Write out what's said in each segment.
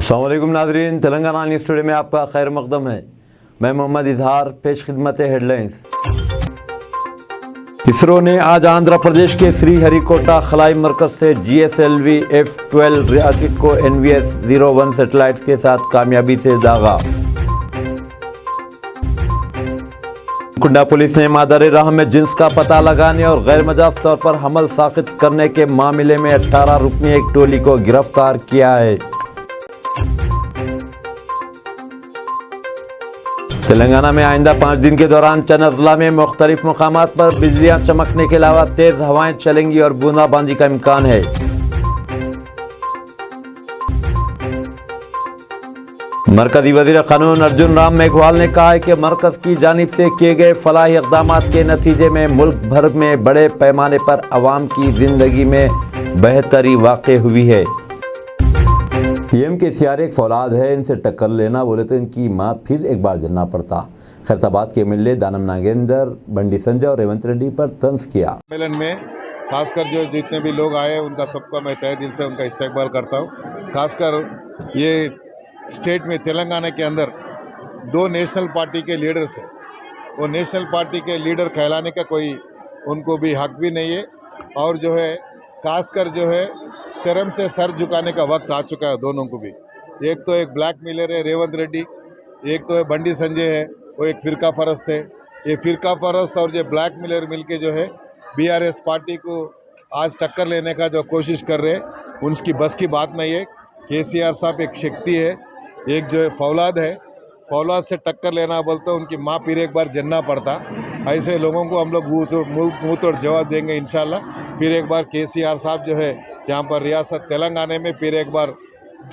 अस्सलाम वालेकुम नाज़रीन, तेलंगाना न्यूज़ टुडे में आपका खैर मकदम है। मैं मोहम्मद इजहार, पेश खिदमत हेडलाइंस। इसरो ने आज आंध्र प्रदेश के श्रीहरिकोटा खलाई मरकज से GSLV F-12 रॉकेट को NVS-01 सैटेलाइट के साथ कामयाबी से दागा। कुंडा पुलिस ने मादर राह में जिन्स का पता लगाने और गैर मजाज तौर पर हमल साकित करने के मामले में 18 रुकनी एक टोली को गिरफ्तार किया है। तेलंगाना में आइंदा 5 दिन के दौरान चंद अजला में मुख्तलिफ मकामात पर बिजलियां चमकने के अलावा तेज हवाएं चलेंगी और बूंदाबांदी का इम्कान है। मरकजी वजीर कानून अर्जुन राम मेघवाल ने कहा है कि मरकज की जानिब से किए गए फलाही इक़दामात के नतीजे में मुल्क भर में बड़े पैमाने पर अवाम की जिंदगी में बेहतरी वाक़ हुई है। CM एक फौलाद है, इनसे टक्कर लेना बोले तो इनकी माँ फिर एक बार जलना पड़ता। खैरताबाद के MLA दानम नागेंद्र बंडी संजय और रेवंत रेड्डी पर तंज किया। सम्मेलन में खासकर जो जितने भी लोग आए उनका सबका मैं तहे दिल से उनका इस्तकबाल करता हूँ। खासकर ये स्टेट में तेलंगाना के अंदर 2 नेशनल पार्टी के लीडर्स हैं। वो नेशनल पार्टी के लीडर कहलाने का कोई उनको भी हक भी नहीं है और जो है खासकर जो है शर्म से सर झुकाने का वक्त आ चुका है दोनों को भी। एक तो एक ब्लैक मेलर है रेवंत रेड्डी, एक तो है बंडी संजय है, वो एक फ़िरका परस्त है। ये फ़िरका परस्त और जो ब्लैक मेलर मिलके जो है BRS पार्टी को आज टक्कर लेने का जो कोशिश कर रहे हैं उनकी बस की बात नहीं है। KCR साहब एक शक्ति है, एक जो है फौलाद है, फौलाद से टक्कर लेना बोलते उनकी माँ फिर एक बार जनना पड़ता। ऐसे लोगों को हम लोग मुँह तोड़ जवाब देंगे इंशाल्लाह। फिर एक बार KCR साहब जो है यहाँ पर रियासत तेलंगाना में फिर एक बार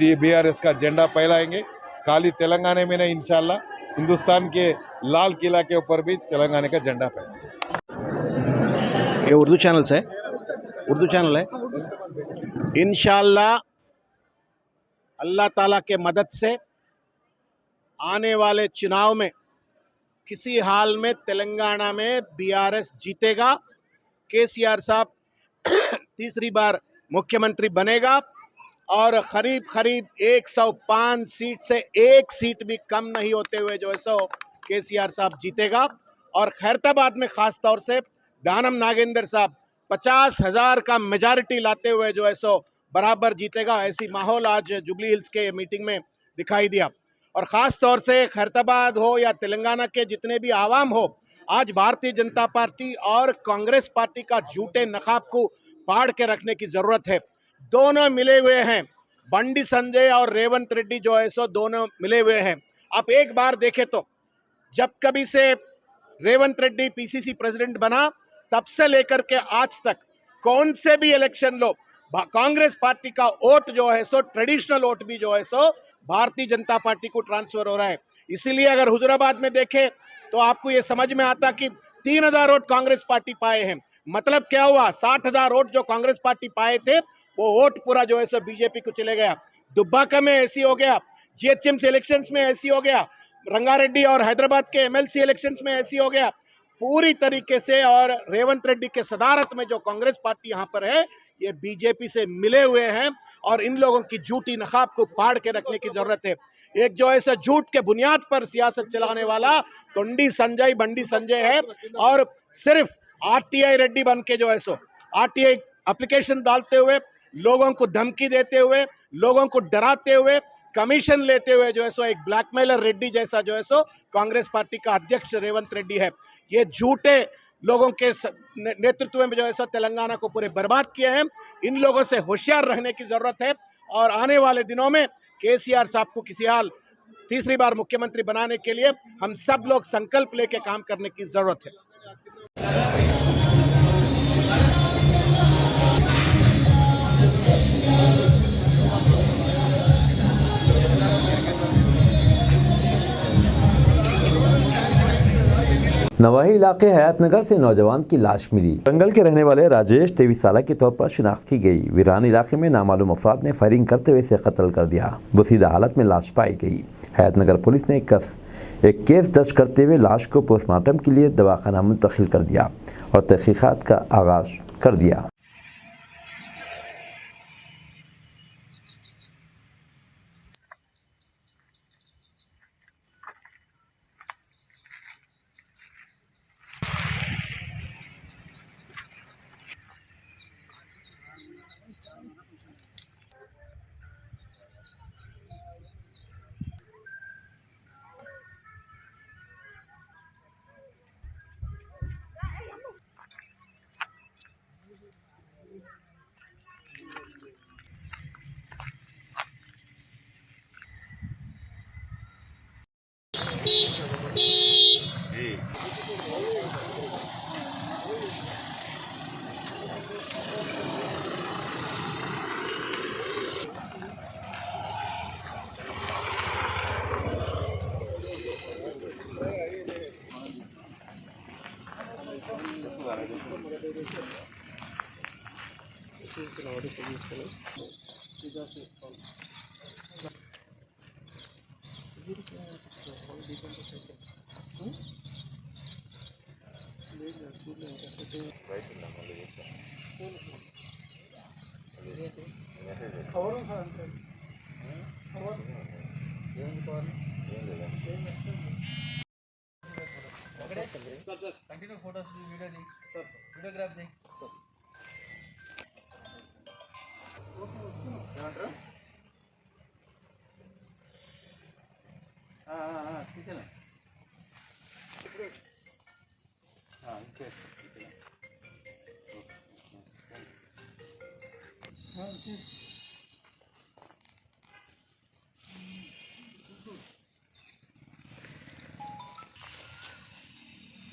BRS का झंडा फहराएंगे। खाली तेलंगाना में नहीं, इंशाल्लाह हिंदुस्तान के लाल किला के ऊपर भी तेलंगाना का झंडा फहराएंगे। ये उर्दू चैनल है। इंशाल्लाह अल्लाह ताला के मदद से आने वाले चुनाव में किसी हाल में तेलंगाना में BRS जीतेगा। KCR साहब तीसरी बार मुख्यमंत्री बनेगा और करीब 105 सीट से एक सीट भी कम नहीं होते हुए जो है सो KCR साहब जीतेगा। और खैरताबाद में खास तौर से दानम नागेंद्र साहब 50,000 का मेजॉरिटी लाते हुए जो है सो बराबर जीतेगा। ऐसी माहौल आज जुबली हिल्स के मीटिंग में दिखाई दिया। और ख़ास तौर से खैरताबाद हो या तेलंगाना के जितने भी आवाम हो, आज भारतीय जनता पार्टी और कांग्रेस पार्टी का झूठे नकाब को फाड़ के रखने की ज़रूरत है। दोनों मिले हुए हैं, बंडी संजय और रेवंत रेड्डी जो है सो दोनों मिले हुए हैं। आप एक बार देखें तो जब कभी से रेवंत रेड्डी PCC प्रेसिडेंट बना तब से लेकर के आज तक कौन से भी इलेक्शन लो कांग्रेस पार्टी का वोट जो है सो ट्रेडिशनल वोट भी जो है सो भारतीय जनता पार्टी को ट्रांसफर हो रहा है। इसीलिए अगर हुजूराबाद में देखें तो आपको ये समझ में आता कि 3,000 वोट कांग्रेस पार्टी पाए हैं। मतलब क्या हुआ, 60,000 वोट जो कांग्रेस पार्टी पाए थे वो वोट पूरा जो है सो BJP को चले गया। दुब्बाका में ऐसी हो गया, GHMC इलेक्शंस में ऐसी हो गया, रंगारेड्डी और हैदराबाद के MLC इलेक्शंस में ऐसी हो गया पूरी तरीके से। और रेवंत रेड्डी के सदारत में जो कांग्रेस पार्टी यहाँ पर है ये BJP से मिले हुए हैं और इन लोगों की झूठी नकाब को फाड़ के रखने की जरूरत है। एक जो ऐसा झूठ के बुनियाद पर सियासत चलाने वाला बंडी संजय है और सिर्फ RTI रेड्डी बन के जो है सो RTI एप्लीकेशन डालते हुए, लोगों को धमकी देते हुए, लोगों को डराते हुए, कमीशन लेते हुए जो है सो एक ब्लैकमेलर रेड्डी जैसा जो है सो कांग्रेस पार्टी का अध्यक्ष रेवंत रेड्डी है। ये झूठे लोगों के नेतृत्व में जो है सो तेलंगाना को पूरे बर्बाद किए हैं। इन लोगों से होशियार रहने की जरूरत है और आने वाले दिनों में KCR साहब को किसी हाल तीसरी बार मुख्यमंत्री बनाने के लिए हम सब लोग संकल्प लेके काम करने की जरूरत है। नवाही इलाके हयात नगर से नौजवान की लाश मिली। जंगल के रहने वाले राजेश 23 साल के तौर पर शिनाख्त की गई। वीरान इलाके में नामालूम अफराद ने फायरिंग करते हुए इसे कत्ल कर दिया। बसीदा हालत में लाश पाई गई। हयात नगर पुलिस ने एक केस दर्ज करते हुए लाश को पोस्टमार्टम के लिए दवाखाना मुंतकिल कर दिया और तहकीकात का आगाज कर दिया।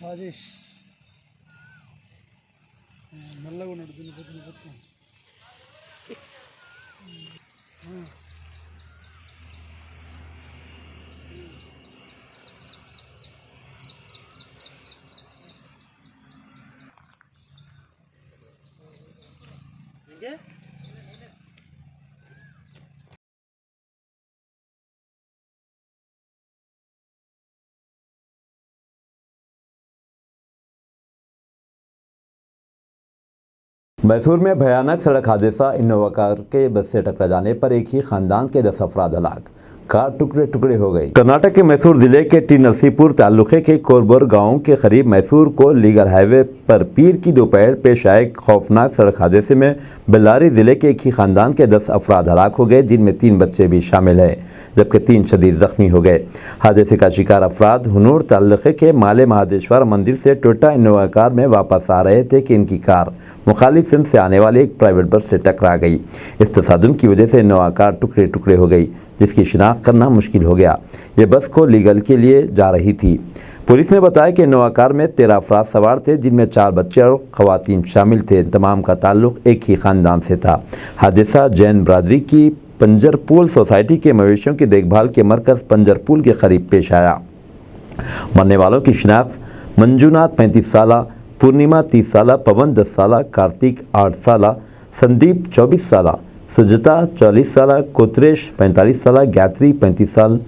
రాజేష్ నల్లగా ఉన్నాడు దున్నిపోతు मैसूर में भयानक सड़क हादसा, इनोवा कार के बस से टकरा जाने पर एक ही खानदान के 10 अफराद हलाक, कार टुकड़े टुकड़े हो गई। कर्नाटक के मैसूर जिले के टी नरसीपुर तालुके के कोरबोर गांव के करीब मैसूर को लीगल हाईवे पर पीर की दोपहर पेश आए खौफनाक सड़क हादसे में बेल्लारी जिले के एक ही खानदान के 10 अफराद हलाक हो गए, जिनमें 3 बच्चे भी शामिल हैं, जबकि 3 शदीद जख्मी हो गए। हादसे का शिकार अफराद हुनूर तालुके के माले महादेश्वर मंदिर से टोयोटा इनोवा कार में वापस आ रहे थे कि इनकी कार मुखालिफ सिंध से आने वाली एक प्राइवेट बस से टकरा गई। इस तसादुम की वजह से इनोवा कार टुकड़े टुकड़े हो गई, जिसकी शिनाख्त करना मुश्किल हो गया। ये बस को लीगल के लिए जा रही थी। पुलिस ने बताया कि इनोवा कार में 13 अफराद सवार थे, जिनमें 4 बच्चे और खवातीन शामिल थे। तमाम का ताल्लुक एक ही ख़ानदान से था। हादसा जैन बरादरी की पंजरपुल सोसाइटी के मवेशियों की देखभाल के मरकज़ पंजरपुल के करीब पेश आया। मरने वालों की शिनाख्त मंजूनाथ 35 साल, पूर्णिमा 30 साल, पवन 10 साल, कार्तिक 8 साल, संदीप 24 साल, सुजता 40 साल, कोतरेश 45 साल, गायत्री 35 साल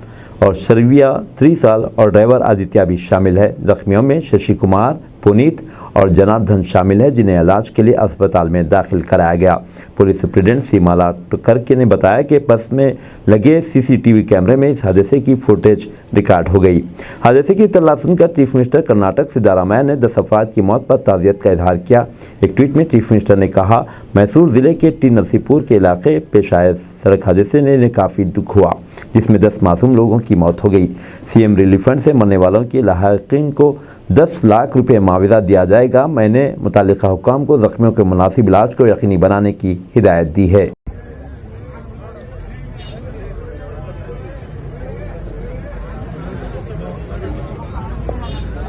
और शर्विया 3 साल और ड्राइवर आदित्य भी शामिल है। जख्मियों में शशि कुमार, पुनीत और जनार्दन शामिल है, जिन्हें इलाज के लिए अस्पताल में दाखिल कराया गया। पुलिस सुप्रिटेंडेंट सीमाला टुकरके ने बताया कि बस में लगे सीसीटीवी कैमरे में इस हादसे की फुटेज रिकॉर्ड हो गई। हादसे की इत्तला सुनकर चीफ मिनिस्टर कर्नाटक सिद्धारामैया ने 10 अफराद की मौत पर ताज़ियत का इजहार किया। एक ट्वीट में चीफ मिनिस्टर ने कहा, मैसूर ज़िले के टी नरसीपुर के इलाके पेश आए सड़क हादसे ने इन्हें काफ़ी दुख हुआ, जिसमें 10 मासूम लोगों की मौत हो गई। सीएम रिलीफ फंड से मरने वालों के लाहिकीन को 10 लाख रुपए मुआवजा दिया जाएगा। मैंने मुतालिका हुक्काम को जख्मियों के मुनासिब इलाज को यकीनी बनाने की हिदायत दी है।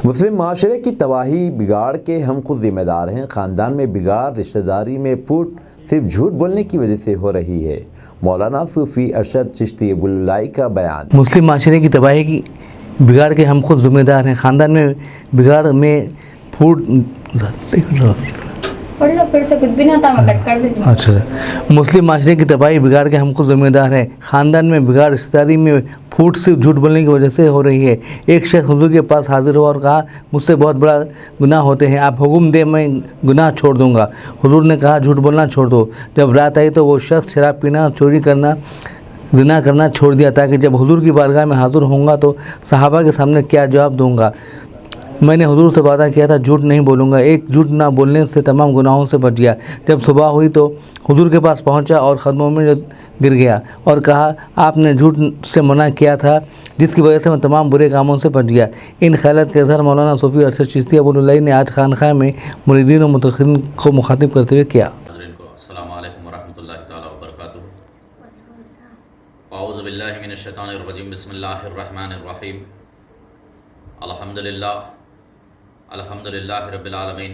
मुस्लिम माशरे की तबाही बिगाड़ के हम खुद जिम्मेदार हैं। ख़ानदान में बिगाड़, रिश्तेदारी में फूट सिर्फ झूठ बोलने की वजह से हो रही है। मौलाना सूफ़ी अरशद चिश्ती अब्दुल्लाई का बयान। मुस्लिम माशरे की तबाही की बिगाड़ के हम खुद जिम्मेदार हैं। ख़ानदान में बिगाड़ में फूट फिर से कुछ भी नहीं होता, मैं कट कर देती हूँ। अच्छा, मुस्लिम माशरे की तबाही बिगाड़ के हम खुद जिम्मेदार हैं। ख़ानदान में बिगाड़, रिश्तेदारी में फूट सिर्फ झूठ बोलने की वजह से हो रही है। एक शख्स हुजूर के पास हाजिर हुआ और कहा, मुझसे बहुत बड़ा गुनाह होते हैं, आप हुक्म दे मैं गुनाह छोड़ दूँगा। हुजूर ने कहा, झूठ बोलना छोड़ दो। जब रात आई तो वो शख्स शराब पीना, चोरी करना, ज़िना करना छोड़ दिया, ताकि जब हुजूर की बारगाह में हाज़िर होऊंगा तो सहाबा के सामने क्या जवाब दूंगा। मैंने हुजूर से वादा किया था, झूठ नहीं बोलूँगा। एक झूठ ना बोलने से तमाम गुनाहों से बच गया। जब सुबह हुई तो हुजूर के पास पहुंचा और क़दमों में गिर गया और कहा, आपने झूठ से मना किया था, जिसकी वजह से मैं तमाम बुरे कामों से बच गया। इन ख्यालात के इज़हार मौलाना सूफ़ी अरशद चिश्ती अब्दुल्लाई ने आज खानक़ाह में मुरीदीन और मुतक़ीन को मुखातिब करते हुए किया। अस्सलामु अलैकुम वरहमतुल्लाहि तआला वबरकातुहू। औज़ु बिल्लाहि मिनश शैतानिर रजीम, बिस्मिल्लाहिर रहमानिर रहीम। अल्हम्दुलिल्लाह रब्बिल आलमीन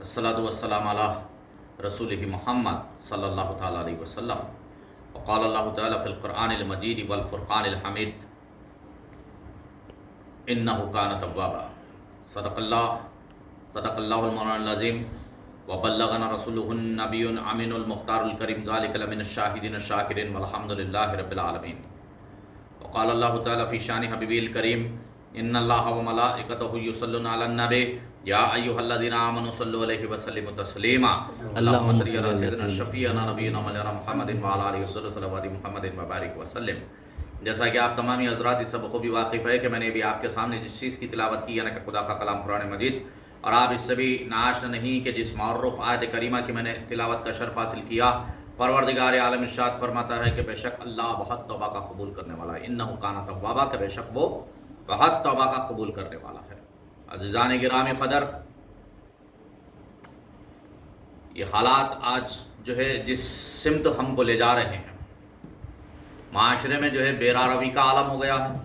अस्सलातु वस्सलामु अला रसूलिहि मुहम्मद सल्लल्लाहु तआला अलैहि वसल्लम व क़ाल अल्लाहु तआला फ़िल क़ुरआनिल मजीद वल फ़ुरक़ानिल हमीद इन्नहु कान तव्वाबा सदक़ल्लाहुल मौलानाल अज़ीम व बल्लगना रसूलुहुन नबियुन अमीनुल मुख्तारुल करीम ज़ालिका लमिनश शाहिदीन शाकिरीन वल्हम्दुलिल्लाहि रब्बिल आलमीन व क़ाल अल्लाहु तआला फ़ी शानि हबीबिल करीम इन्नल्लाह व मलाइकतहु युसल्लूना अलन नबी या अय्युहल्लज़ीना आमनु सल्लु अलैहि व सल्लिमु तस्लीमा अल्लाहुम्मा सल्लि अला सय्यिदिना शफ़ीअना नबीना मौलाना मुहम्मदिन व अला आलिहि व सल्लल्लाहु मुहम्मदिन व बारिक व सल्लिम। जैसा कि आप तमामी हज़रात इस सब खूबी वाक़िफ़ है कि मैंने भी आपके सामने जिस चीज़ की तिलावत की यानी कि खुदा का कलाम कुरान मजीद, और आप इससे भी नाआश्ना नहीं कि जिस मौरूफ़ आयत करीमा की मैंने तिलावत का शर्फ हासिल किया। परवरदिगार आलम इरशाद फरमाता है कि बेशक अल्लाह बहुत तौबा का कबूल करने वाला है। इन्नहु काना तव्वाबा, कि बेशक वो बहुत तौबा का कबूल करने वाला है। अज़ीज़ान गिरामी क़दर, ये हालात आज जो है जिस सिमत हमको ले जा रहे हैं, माशरे में जो है बेरारवी का आलम हो गया है।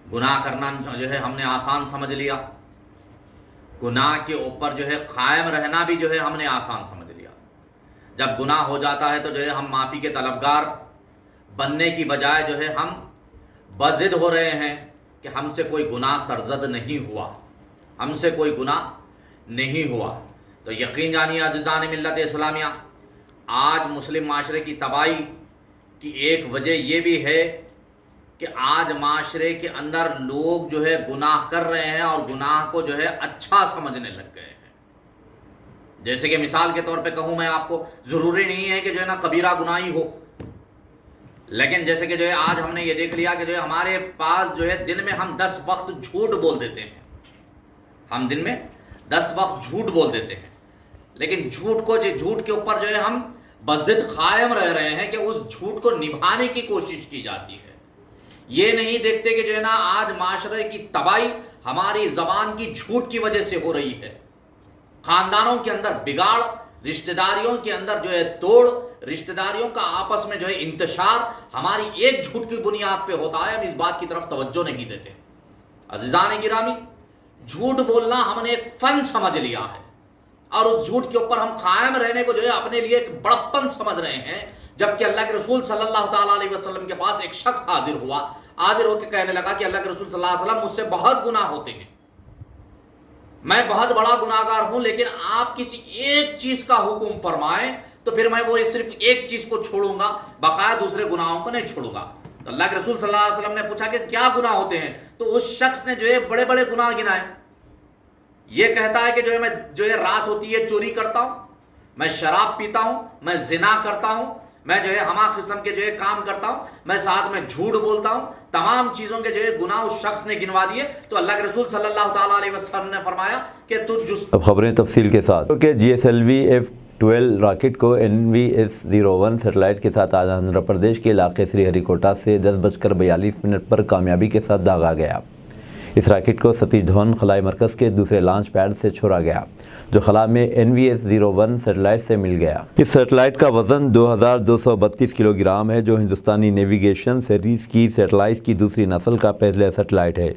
गुनाह करना जो है हमने आसान समझ लिया, गुनाह के ऊपर जो है कायम रहना भी जो है हमने आसान समझ लिया। जब गुनाह हो जाता है तो जो है हम माफ़ी के तलबगार बनने की बजाय जो है हम बज़िद हो रहे हैं कि हमसे कोई गुनाह सरजद नहीं हुआ, हमसे कोई गुनाह नहीं हुआ। तो यकीन जानिए अज़ीज़ान मिल्लत इस्लामिया, आज मुस्लिम माशरे की तबाही की एक वजह यह भी है कि आज माशरे के अंदर लोग जो है गुनाह कर रहे हैं और गुनाह को जो है अच्छा समझने लग गए हैं। जैसे कि मिसाल के तौर पे कहूँ मैं आपको, ज़रूरी नहीं है कि जो है ना कबीरा गुनाही हो, लेकिन जैसे कि जो है आज हमने ये देख लिया कि जो है हमारे पास जो है दिन में हम 10 वक्त झूठ बोल देते हैं, हम दिन में 10 वक्त झूठ बोल देते हैं, लेकिन झूठ के ऊपर जो है हम बज़िद कायम रह रहे हैं कि उस झूठ को निभाने की कोशिश की जाती है। ये नहीं देखते कि जो है ना आज माशरे की तबाही हमारी ज़बान की झूठ की वजह से हो रही है। खानदानों के अंदर बिगाड़, रिश्तेदारियों के अंदर जो है तोड़, रिश्तेदारियों का आपस में जो है इंतशार हमारी एक झूठ की बुनियाद पे होता है। हम इस बात की तरफ तवज्जो नहीं देते। अज़ीज़ान गिरामी, झूठ बोलना हमने एक फन समझ लिया है और उस झूठ के ऊपर हम कायम रहने को जो है अपने लिए एक बड़प्पन समझ रहे हैं। जबकि अल्लाह के रसूल सल्लल्लाहु ताला अलैहि वसल्लम के पास एक शख्स हाजिर हुआ, हाजिर होकर कहने लगा कि अल्लाह के रसूल सल्लल्लाहु अलैहि वसल्लम, मुझसे बहुत गुनाह होते हैं, मैं बहुत बड़ा गुनाहगार हूं, लेकिन आप किसी एक चीज का हुक्म फरमाएं तो फिर मैं वो सिर्फ एक चीज को छोड़ूंगा, बकाया दूसरे गुनाहों को नहीं छोड़ूंगा। तो अल्लाह के रसूल सल्लल्लाहु अलैहि वसल्लम ने पूछा कि क्या गुनाह होते हैं? तो उस शख्स ने जो है बड़े बड़े गुनाह गिनाए। ये कहता है कि जो है मैं जो है रात होती है चोरी करता हूं, मैं शराब पीता हूं, मैं जिना करता हूं, मैं जो है हमा किस्म के जो है काम करता हूं, मैं साथ में झूठ बोलता हूं। तमाम चीजों के जो है गुनाह उस शख्स ने गिनवा दिए। तो अल्लाह के रसूल सल्लल्लाहु ताला अलैहि वसल्लम ने फरमाया कि तू अब खबरें तफसील के साथ। क्योंकि GSLV F-12 रॉकेट को NVS-01 सैटेलाइट के साथ आज आंध्र प्रदेश के इलाके श्रीहरिकोटा से 10:42 पर कामयाबी के साथ दागा गया। इस रॉकेट को सतीश धवन खलाई मरकज़ के दूसरे लॉन्च पैड से छोड़ा गया, जो खला में NVS-01 सैटेलाइट से मिल गया। इस सैटेलाइट का वज़न 2232 किलोग्राम है, जो हिंदुस्तानी नेविगेशन सीरीज़ की सैटेलाइट की दूसरी नस्ल का पहला सैटेलाइट है।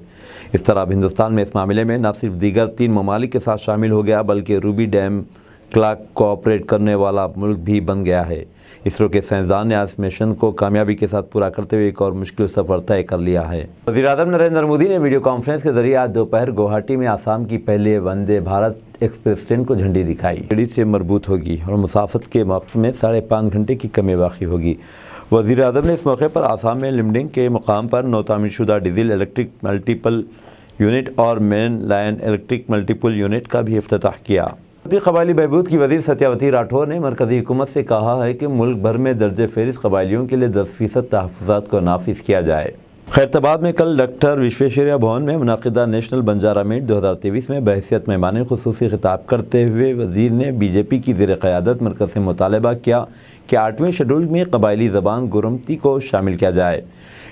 इस तरह अब हिंदुस्तान में इस मामले में न सिर्फ दीगर 3 ममालिक के साथ शामिल हो गया, बल्कि रूबी डैम क्लॉक को ऑपरेट करने वाला मुल्क भी बन गया है। इसरो के साइंसदान ने आज मिशन को कामयाबी के साथ पूरा करते हुए एक और मुश्किल सफ़र तय कर लिया है। वज़ीर-ए-आज़म नरेंद्र मोदी ने वीडियो कॉन्फ्रेंस के जरिए आज दोपहर गुवाहाटी में आसाम की पहले वंदे भारत एक्सप्रेस ट्रेन को झंडी दिखाई। गाड़ी से मरबूत होगी और मुसाफत के वक्त में 5.5 घंटे की कमी बाकी होगी। वज़ीर-ए-आज़म ने इस मौके पर आसाम में लिमडिंग के मुकाम पर नौतामीरशुदा डीजल इलेक्ट्रिक मल्टीपल यूनिट और main line electric multiple unit का भी इफ्तिताह किया। कबायली बहबूद की वज़ीर सत्यावती राठौर ने मरकज़ी हुकूमत से कहा है कि मुल्क भर में दर्ज फ़हरिस्त कबायलियों के लिए 10% तहफ़्फ़ुज़ात को नाफिज किया जाए। खैरताबाद में कल डॉक्टर विश्वेश्वरैया भवन में मुनाक़िदा नेशनल बंजारा मीट 2023 में बहैसियत मेहमान ख़ुसूसी ख़िताब करते हुए वज़ीर ने BJP की ज़ेर क़यादत मरकज़ से मुतालबा किया कि 8वें शेड्यूल में कबायली ज़बान गुरमती को शामिल किया जाए।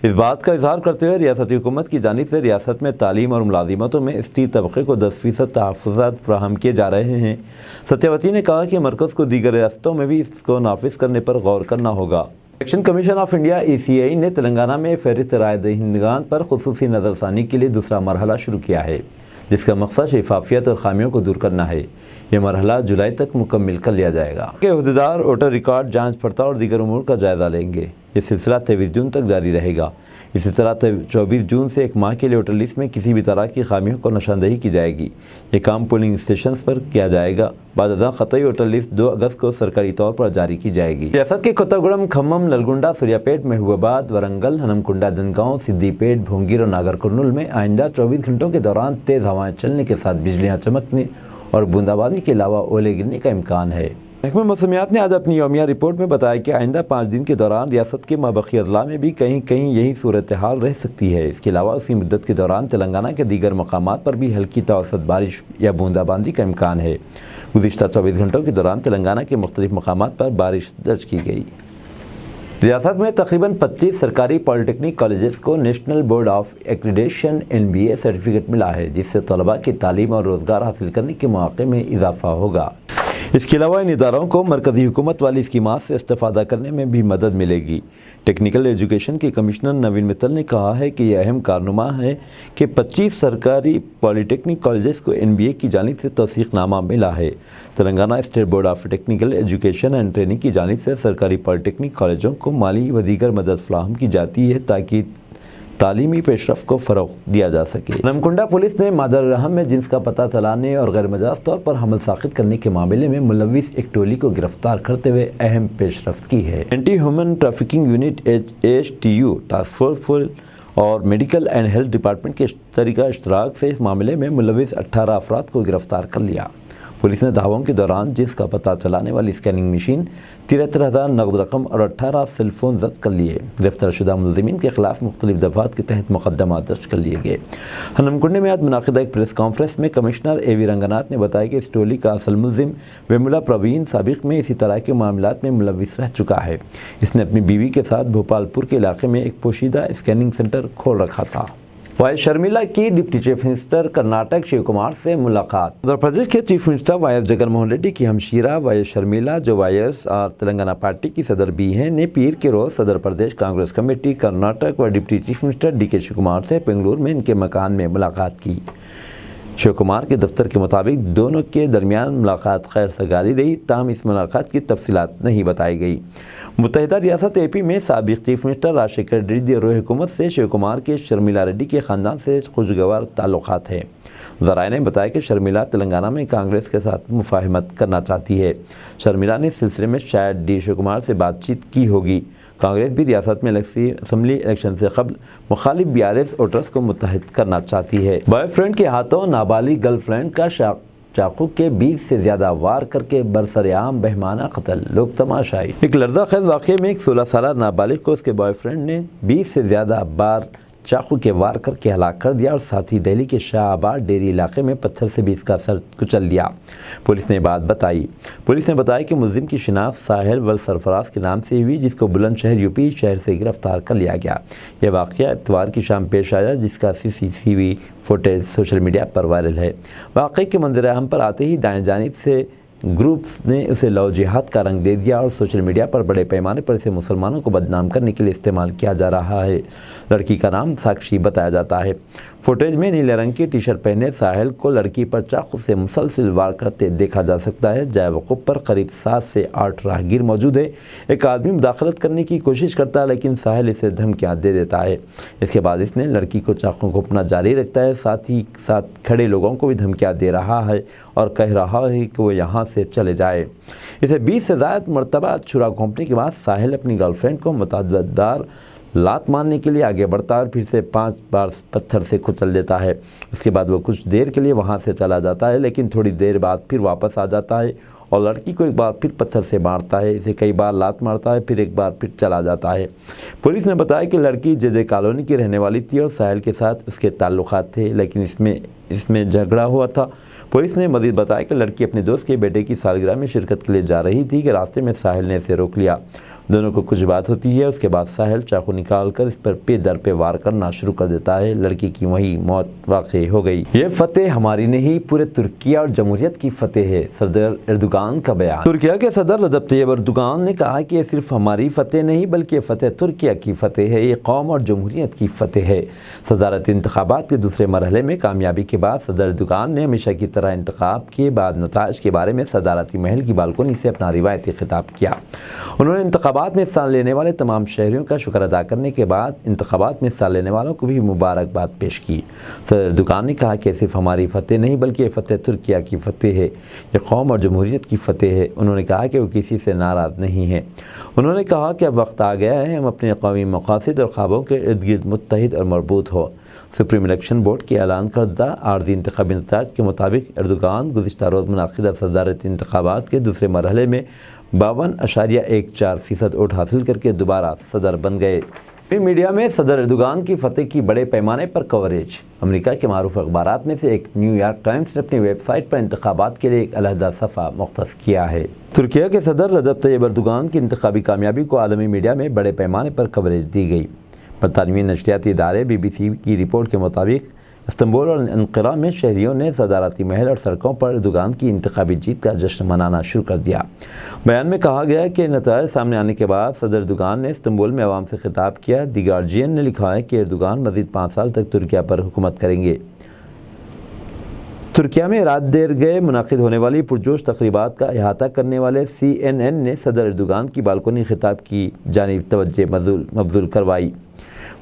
इस बात का इज़हार करते हुए रियासती हुकूमत की जानिब से रियासत में तालीम और मुलाजिमतों में ST तबक़े को 10% तहफ़्फ़ुज़ात फ़राहम किए जा रहे हैं। सत्यावती ने कहा कि मरकज़ को दीगर रियासतों में भी इसको नाफिज करने पर गौर करना होगा। Election commission of India ECI ने तेलंगाना में फहरिस्त राय दहिंदगान पर खुसूसी नज़रसानी के लिए दूसरा मरहला शुरू किया है, जिसका मकसद शफाफियत और खामियों को दूर करना है। यह मरहला जुलाई तक मुकम्मल कर लिया जाएगा। के अहदेदार वोटर रिकॉर्ड जांच पड़ताल और दीगर उमूर का जायजा लेंगे। ये सिलसिला 23 जून तक जारी रहेगा। इसी तरह 24 जून से एक माह के लिए वोटर लिस्ट में किसी भी तरह की खामियों को निशानदेही की जाएगी। ये काम पोलिंग स्टेशन पर किया जाएगा। बाद ख़तई वोटर लिस्ट 2 अगस्त को सरकारी तौर पर जारी की जाएगी। रियासत के कोत्तागुड़म, खम्मम, नलगुंडा, सूर्यापेट, महबूबाबाद, वरंगल, हनमकुंडा, जनगांव, सिद्दीपेट, भोंगीर और नागर कुर्नूल में आइंदा 24 घंटों के दौरान तेज़ हवाएं चलने के साथ बिजलियाँ चमकने और बूंदाबांदी के अलावा ओले गिरने का इम्कान है। महकमा मौसमियात ने आज अपनी यौमिया रिपोर्ट में बताया कि आइंदा 5 दिन के दौरान रियासत के माबकी अजला में भी कहीं कहीं यही सूरत हाल रह सकती है। इसके अलावा उसी मुद्दत के दौरान तेलंगाना के दीगर मकामात पर भी हल्की तवसत बारिश या बूंदाबांदी का इम्कान है। गुज़िश्ता 24 घंटों के दौरान तेलंगाना के मुख्तलिफ मकामात पर बारिश दर्ज की गई। रियासत में तकरीबन 25 सरकारी पॉलिटेक्निक कॉलेजेस को national board of accreditation NBA certificate मिला है, जिससे तलबा की तालीम और रोज़गार हासिल करने के मौक़े में इजाफा होगा। इसके अलावा इन इदारों को मरकज़ी हुकूमत वाली स्कीमात से इस्तेफ़ादा करने में भी मदद मिलेगी। टेक्निकल एजुकेशन के कमिश्नर नवीन मित्तल ने कहा है कि यह अहम कारनुमा है कि 25 सरकारी पॉलिटेक्निक कॉलेजेस को NBA की जानिब से तौसीक़नामा मिला है। Telangana state board of technical education and training की जानिब से सरकारी पॉलिटेक्निक कॉलेजों को माली व दीगर मदद फराहम की जाती है ताकि तालीमी पेशरफ्त को फ़रोग़ दिया जा सके। नमकुंडा पुलिस ने मादर रहम में जिन्स का पता चलाने और गैर मजाज तौर पर हमल साक़ित करने के मामले में मुलव्विस एक टोली को गिरफ्तार करते हुए अहम पेशरफ्त की है। Anti human trafficking unit ASTU task force और मेडिकल एंड हेल्थ डिपार्टमेंट के तरीका इश्तराक से इस मामले में मुलव्विस 18 अफराद को गिरफ्तार कर लिया। पुलिस ने धावों के दौरान जिस का पता चलाने वाली स्कैनिंग मशीन, 73,000 नकद रकम और 18 सेल फ़ोन जब्त कर लिए। गिरफ्तार शुदा मुलज़िमीन के खिलाफ मुख्तलिफ दफ़ात के तहत मुक़दमा दर्ज कर लिए गए। हनमकुंडे में आज मुनाक़िदा एक प्रेस कॉन्फ्रेंस में कमिश्नर AV रंगनाथ ने बताया कि इस टोली का असल मुलज़िम वेमुला प्रवीण साबिक़ में इसी तरह के मामलात में मुलव्विस रह चुका है। इसने अपनी बीवी के साथ भोपालपुर के इलाके में एक पोशीदा स्कैनिंग सेंटर खोल रखा था। वाई शर्मिला की deputy chief minister Karnataka Shiv Kumar से मुलाकात। उत्तर प्रदेश के chief minister YS Jaganmohan Reddy की हमशीरा वाई शर्मिला, जो YS और तेलंगाना पार्टी की सदर भी हैं, ने पीर के रोज़ सदर प्रदेश कांग्रेस कमेटी कर्नाटक व deputy chief minister DK Shiv Kumar से बेंगलुरु में इनके मकान में मुलाकात की। शिव कुमार के दफ्तर के मुताबिक दोनों के दरमियान मुलाकात खैर सगाली रही, ताहम इस मुलाकात की तफसीलात नहीं बताई गई। मुत्तहिदा रियासत AP में साबिक़ चीफ मिनिस्टर राजशेखर रेड्डी और हुकूमत से शिव कुमार के शर्मिला रेड्डी के ख़ानदान से खुशगवार ताल्लुक़ात हैं। ज़राए ने बताया कि शर्मिला तेलंगाना में कांग्रेस के साथ मुफाहमत करना चाहती है। शर्मिला ने इस सिलसिले में शायद D शिव कुमार से बातचीत की होगी। कांग्रेस भी रियासत में असम्बली इलेक्शन से कबल मुखालिफ BRS वोटर्स को मुत्तहिद करना चाहती है। बॉयफ्रेंड के हाथों नाबालिग गर्लफ्रेंड का चाकू के 20 से ज़्यादा वार करके बरसरेआम बहमाना कत्ल, लोग तमाशाई। एक लर्ज़ाखेज़ वाक़े में एक 16 साला नाबालिग को उसके बॉयफ्रेंड ने 20 से ज़्यादा बार चाकू के वार करके हलाक कर दिया और साथ ही दिल्ली के शाहबाद डेरी इलाके में पत्थर से भी इसका सर कुचल दिया। पुलिस ने बात बताई। पुलिस ने बताया कि मुलजिम की शिनाख्त साहिल वल सरफराज के नाम से हुई, जिसको बुलंदशहर UP शहर से गिरफ्तार कर लिया गया। यह वाक़या इतवार की शाम पेश आया, जिसका CCTV फुटेज सोशल मीडिया पर वायरल है। वाक़े के मंजर आम पर आते ही दाएं जानिब से ग्रुप्स ने उसे लव जिहाद का रंग दे दिया और सोशल मीडिया पर बड़े पैमाने पर इसे मुसलमानों को बदनाम करने के लिए इस्तेमाल किया जा रहा है। लड़की का नाम साक्षी बताया जाता है। फुटेज में नीले रंग की टी-शर्ट पहने साहिल को लड़की पर चाकू से मुसलसल वार करते देखा जा सकता है। जाए वक़ूफ़ पर करीब 7 से 8 राहगीर मौजूद है। एक आदमी मुदाखलत करने की कोशिश करता है, लेकिन साहिल इसे धमकियाँ दे देता है। इसके बाद इसने लड़की को चाकू घोंपना जारी रखता है, साथ ही साथ खड़े लोगों को भी धमकियाँ दे रहा है और कह रहा है कि वो यहाँ से चले जाए। इसे 20 से ज़्यादा मरतबा छुरा घोंपने के बाद साहिल अपनी गर्लफ्रेंड को मुतअद्दिदार लात मारने के लिए आगे बढ़ता है और फिर से 5 बार पत्थर से कुचल देता है। उसके बाद वो कुछ देर के लिए वहाँ से चला जाता है, लेकिन थोड़ी देर बाद फिर वापस आ जाता है और लड़की को एक बार फिर पत्थर से मारता है। इसे कई बार लात मारता है, फिर एक बार फिर चला जाता है। पुलिस ने बताया कि लड़की JJ कॉलोनी की रहने वाली थी और साहिल के साथ उसके ताल्लुकात थे, लेकिन इसमें झगड़ा हुआ था। पुलिस ने मज़ीद बताया कि लड़की अपने दोस्त के बेटे की सालगिरह में शिरकत के लिए जा रही थी कि रास्ते में साहिल ने इसे रोक लिया। दोनों को कुछ बात होती है। उसके बाद साहिल चाकू निकाल कर इस पर पे दर पे वार करना शुरू कर देता है। लड़की की वहीं मौत वाक़ई हो गई। ये फतेह हमारी नहीं, पूरे तुर्किया और जमहूरियत की फतेह है, सदर एर्दोगान का बयान। तुर्किया के सदर रजब तैयब एर्दोगान ने कहा कि ये सिर्फ हमारी फतेह नहीं बल्कि फतेह तुर्किया की फतेह है, ये कौम और जमहूरियत की फतेह है। सदारती इंतखाबात के दूसरे मरहले में कामयाबी के बाद सदर एर्दोगान ने हमेशा की तरह इंतखाब के बाद नताइज के बारे में सदारती महल की बालकोनी से अपना रिवायती खिताब किया। उन्होंने इंतखाबात में हिस्सा लेने वाले तमाम शहरियों का शुक्र अदा करने के बाद इंतखाबात में हिस्सा लेने वालों को भी मुबारकबाद पेश की। सदर एर्दोगान ने कहा कि सिर्फ हमारी फतेह नहीं बल्कि ये फतेह तुर्किया की फतेह है, ये कौम और जमहूरियत की फतेह है। उन्होंने कहा कि वो किसी से नाराज़ नहीं है। उन्होंने कहा कि अब वक्त आ गया है हम अपने कौमी मकासद और ख्वाबों के इर्द गिर्द मुत्तहिद और मरबूत हो। सुप्रीम इलेक्शन बोर्ड के ऐलान करदा आर्जी इंतखाबी नताइज के मुताबिक एर्दोगान गुज़िश्ता रोज़ मुनाक़िदा सदारती इंतखाबात के दूसरे मरहले में 52.14% वोट हासिल करके दोबारा सदर बन गए। मीडिया में सदर एर्दोगान की फतेह की बड़े पैमाने पर कवरेज। अमेरिका के मारूफ अखबारात में से एक न्यूयॉर्क टाइम्स ने अपनी वेबसाइट पर इंतखाबात के लिए एक अलहदा सफ़ा मुख्तस किया है। तुर्किया के सदर रजब तैयब एर्दोगान की इंतखाबी कामयाबी को आलमी मीडिया में बड़े पैमाने पर कवरेज दी गई। बरतानवी नशरियाती इदारे BBC की रिपोर्ट के मुताबिक इस्तांबुल और अंकारा में शहरियों ने सदारती महल और सड़कों पर एर्दोगान की इंतखाबी जीत का जश्न मनाना शुरू कर दिया। बयान में कहा गया कि नताइज सामने आने के बाद सदर एर्दोगान ने इस्तांबुल में आवाम से खिताब किया। दी गार्जियन ने लिखा है कि एर्दोगान मज़ीद 5 साल तक तुर्किया पर हुकूमत करेंगे। तुर्किया में रात देर गए मुनाकिद होने वाली पुरजोश तकरीबात का अहाता करने वाले CNN ने सदर एर्दोगान की बालकोनी खिताब की जानिब तवज्जो मबज़ूल करवाई।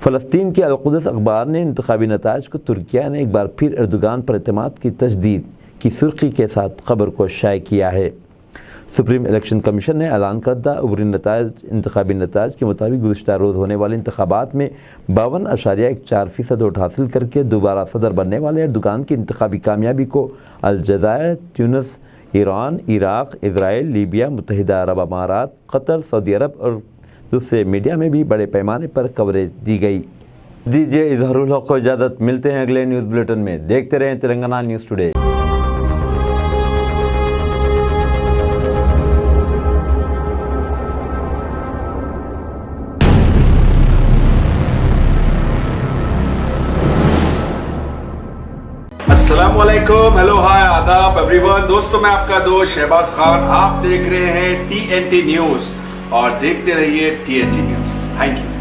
फ़लस्तीन के अल-कुद्स अखबार ने इंतखाबी नताइज को तुर्किया ने एक बार फिर एर्दोगान पर एतमाद की तजदीद की सुर्खी के साथ खबर को शाये किया है। सुप्रीम इलेक्शन कमीशन ने ऐलान करदा उबरी नताइज इंतखाबी नताइज के मुताबिक गुज़िश्ता रोज़ होने वाले इंतखाबात में 52.14% वोट हासिल करके दोबारा सदर बनने वाले एर्दोगान की इंतखाबी कामयाबी को अलजायर, Tunis, Iran, Iraq, Israel, Libya, मुत्तहिदा अरब अमारात, कतर, सऊदी अरब और दूसरे मीडिया में भी बड़े पैमाने पर कवरेज दी गई। दीजिए इज़हारुल हक़ को इजाज़त। मिलते हैं अगले न्यूज़ बुलेटिन में। देखते रहें तेलंगाना न्यूज़ टुडे। अस्सलाम वालेकुम, हेलो, हाय, आदाब एवरीवन। दोस्तों मैं आपका दोस्त शहबाज खान, आप देख रहे हैं TNT न्यूज़ और देखते रहिए TNT न्यूज़। Thank you.